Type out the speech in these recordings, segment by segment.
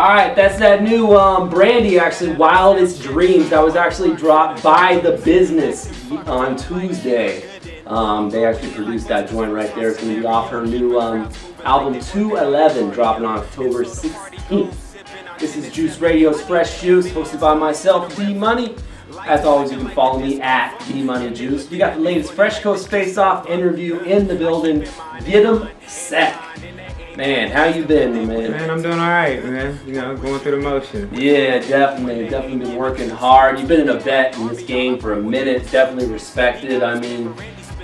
Alright, that's that new brandy, actually, Wildest Dreams. That was actually dropped by The Business on Tuesday. They actually produced that joint right there. It's going to be off her new album 211, dropping on October 16th. This is Juice Radio's Fresh Juice, hosted by myself, D-Money. As always, you can follow me at D-Money-Juice. We got the latest Fresh Coast Faceoff interview in the building. Yirim Seck. Man, how you been, man? Man, I'm doing all right, man. You know, going through the motion. Yeah, definitely. Definitely been working hard. You've been in a vet in this game for a minute. Definitely respected. I mean,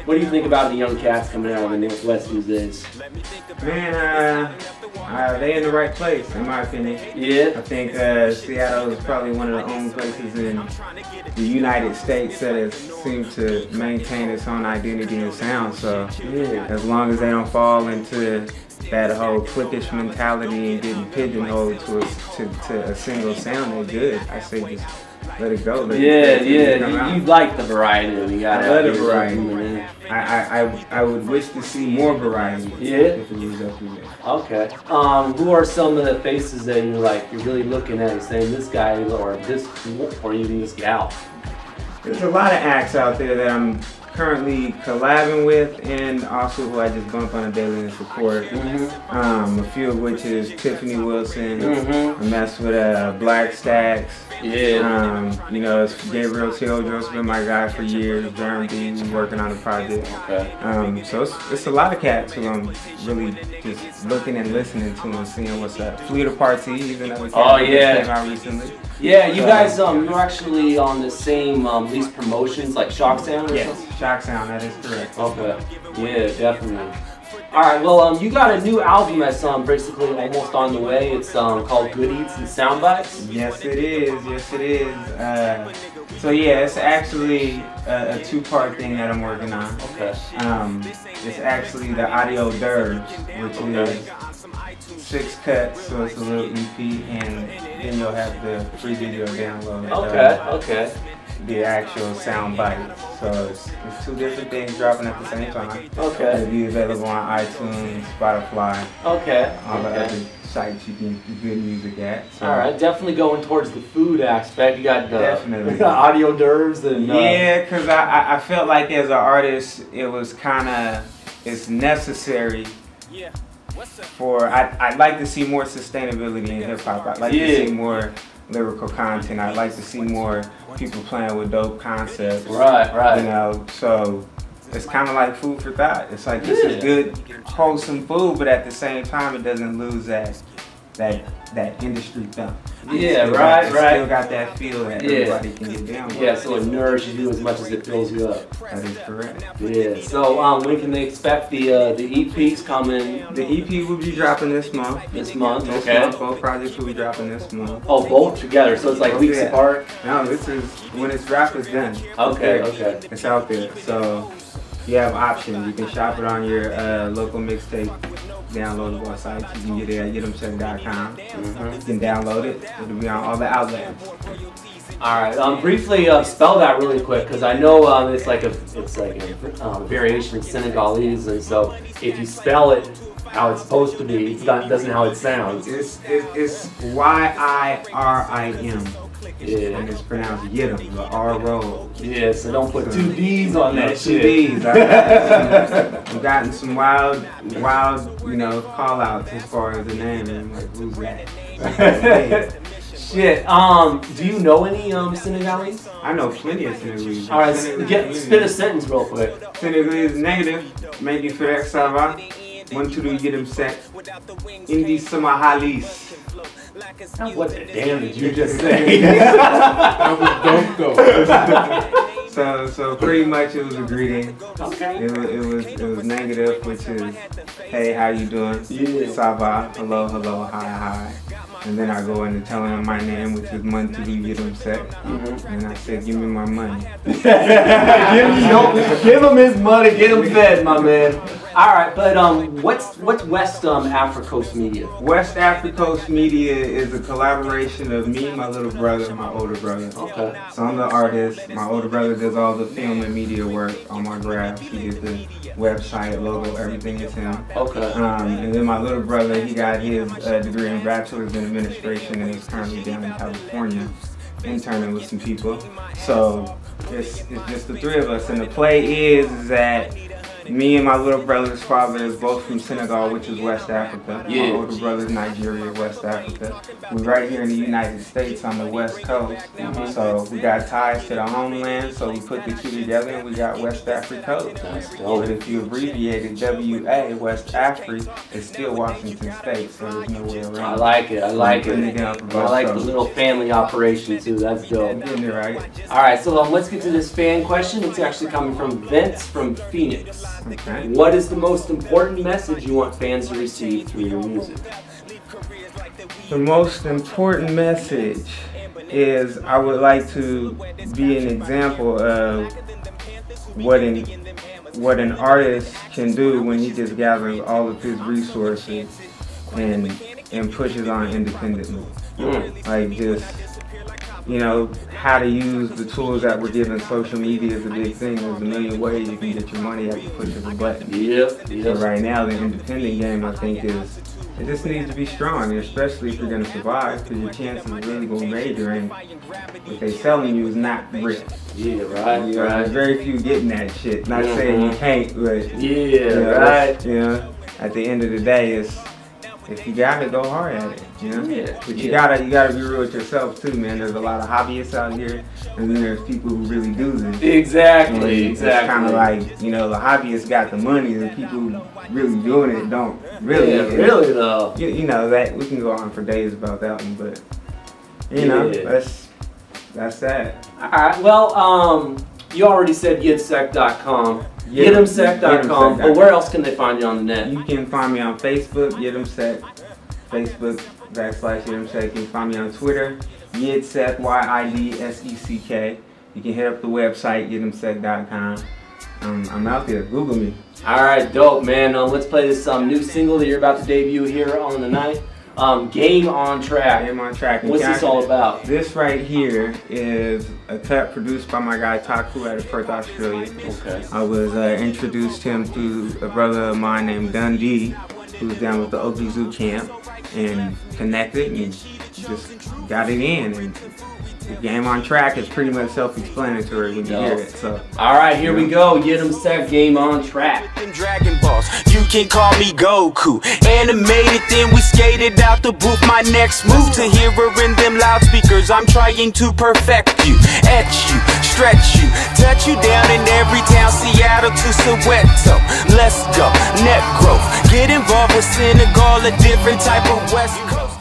what do you think about the young cats coming out of the Northwest these days? Man, they in the right place, in my opinion. Yeah. I think Seattle is probably one of the only places in the United States that has seemed to maintain its own identity and sound. So, Yeah. as long as they don't fall into that whole cliquish mentality and getting pigeonholed to a single sound, they're good. I say just let it go. You like the variety. You gotta I love the variety. Man. I would wish to see more variety. Yeah. If it was up to me. Okay. Who are some of the faces that you're really looking at and saying this guy or even this gal? There's a lot of acts out there that I'm currently collabing with, and also who I just bump on a daily and support. A few of which is Tiffany Wilson. I mess with Black Stacks. Yeah. You know, it's Gabriel Tildrill's been my guy for years. Yirm Seck, working on a project. Okay. So it's a lot of cats who I'm really just looking and listening to and seeing what's up. Fleet of Party, even though it came out recently. Yeah, you guys, you're actually on the same lease promotions, like Shock Sound or something? Shock Sound, that is correct. Okay. Yeah, definitely. Alright, well, you got a new album that's basically almost on the way. It's called Good Eats and Sound Bites. Yes, it is. Yes, it is. So yeah, it's actually a two-part thing that I'm working on. Okay. It's actually the audio d'oeuvres, which is 6 cuts, so it's a little EP, and then you'll have the free video download. Okay. The actual sound bite. So it's 2 different things dropping at the same time. Okay. It'll be available on iTunes, Spotify, Okay. all the other sites you can get good music at. So. Alright, definitely going towards the food aspect. You got Definitely. audio d'oeuvres and yeah, because I felt like as an artist it was it's necessary for I'd like to see more sustainability in hip hop. I'd like to see more lyrical content. I'd like to see more people playing with dope concepts. Right. You know, so it's kind of like food for thought. It's like this is good, wholesome food, but at the same time, it doesn't lose that industry thump. Yeah, right. Still got that feel that everybody can get down with. Yeah, so it nourishes you as much as it fills you up. That is correct. Yeah. So when can they expect the EPs coming? The EP will be dropping this month. This month. Both projects will be dropping this month. Oh, both together. So it's like weeks apart. No, this is when it's dropped. It's done. Okay. It's out there. So you have options. You can shop it on your local mixtape downloadable sites. You can get it at YirmSeck.com. You can download it. It'll be on all the outlets. Alright, briefly spell that really quick, because I know it's like a variation of Senegalese, and so if you spell it how it's supposed to be, it doesn't how it sounds. It's Y-I-R-I-M. Yeah. And it's pronounced Yirim, the R roll. Yeah, so don't put 2 D's on that shit. 2 D's. I've gotten some wild, you know, call outs as far as the name. And I'm like, who's that? Shit. Do you know any Senegalese? I know plenty of Senegalese. Alright, spit a sentence real quick. Senegalese negative. Make you feel ça va. Want to do Yirm Seck. Indi sama halis. What the damn did you just say? That was dope though. So pretty much it was a greeting. Okay. It was negative, which is, hey, how you doing? Yeah. Ça va, hello, hi. And then I go into telling him my name, which is Monthly Yirm Seck. And I said, give me my money. Give him his money, get him fed, my man. All right, but what's West Africa Coast Media? West Africa Coast Media is a collaboration of me, my little brother, and my older brother. Okay. So I'm the artist. My older brother does all the film and media work on my graphs. He did the website, logo, everything is him. Okay. And then my little brother, he got his degree in bachelor's in administration and is currently down in California interning with some people. So it's just the three of us. And the play is that me and my little brother's father is both from Senegal, which is West Africa. Yeah. My older brother's Nigeria, West Africa. We're right here in the United States on the West Coast. So we got ties to the homeland, so we put the two together and we got West Africa Coast. But if you abbreviate it WA, West Africa, it's still Washington State, so there's no way around. I like it. I like it. I like the coasts. little family operation too. That's dope. I'm getting it right. All right, so let's get to this fan question. It's actually coming from Vince from Phoenix. Okay. What is the most important message you want fans to receive through your music? The most important message is I would like to be an example of what an artist can do when he just gathers all of his resources and pushes on independently. Like just, you know, how to use the tools that we're given. Social media is a big thing. There's a million ways you can get your money at the push of a button. Yep. So right now, the independent game, I think, it just needs to be strong, especially if you're going to survive, because your chances of really going major and what they selling you is not real. Yeah, right, You know, right. there's very few getting that shit. Not saying you can't, but Yeah, right. You know, at the end of the day, it's if you gotta go hard at it, you know. Yeah. But you gotta be real with yourself too, man. There's a lot of hobbyists out here, and then there's people who really do this. Exactly. It's kind of like, you know, the hobbyists got the money, and people who really doing it don't really. Yeah, really though. You know that we can go on for days about that one, but you know, that's that. All right. Well, you already said YirmSeck.com. YirmSeck.com. But where else can they find you on the net? You can find me on Facebook, Yirm Seck. Facebook.com/Yirm Seck. You can find me on Twitter, Yid Seck, YIDSECK. You can hit up the website, YirmSeck.com. I'm out there. Google me. All right, dope, man. Let's play this new single that you're about to debut here on the night. Game on Track. Game on Track. What's this all about? This right here is a cut produced by my guy Taku out of Perth, Australia. Okay. I was introduced him through a brother of mine named Dundee, who's down with the Oki Zoo camp, and connected and just got it in. And the Game on Track is pretty much self-explanatory when you hear it. So, all right, here we go. Yirim Seck, Game on Track. Dragon Balls, you can call me Goku. Animated, then we skated out the booth. My next move to hear her in them loudspeakers. I'm trying to perfect you, etch you, stretch you, touch you down in every town, Seattle to Soweto. Let's go, net growth. Get involved with Senegal, a different type of West Coast.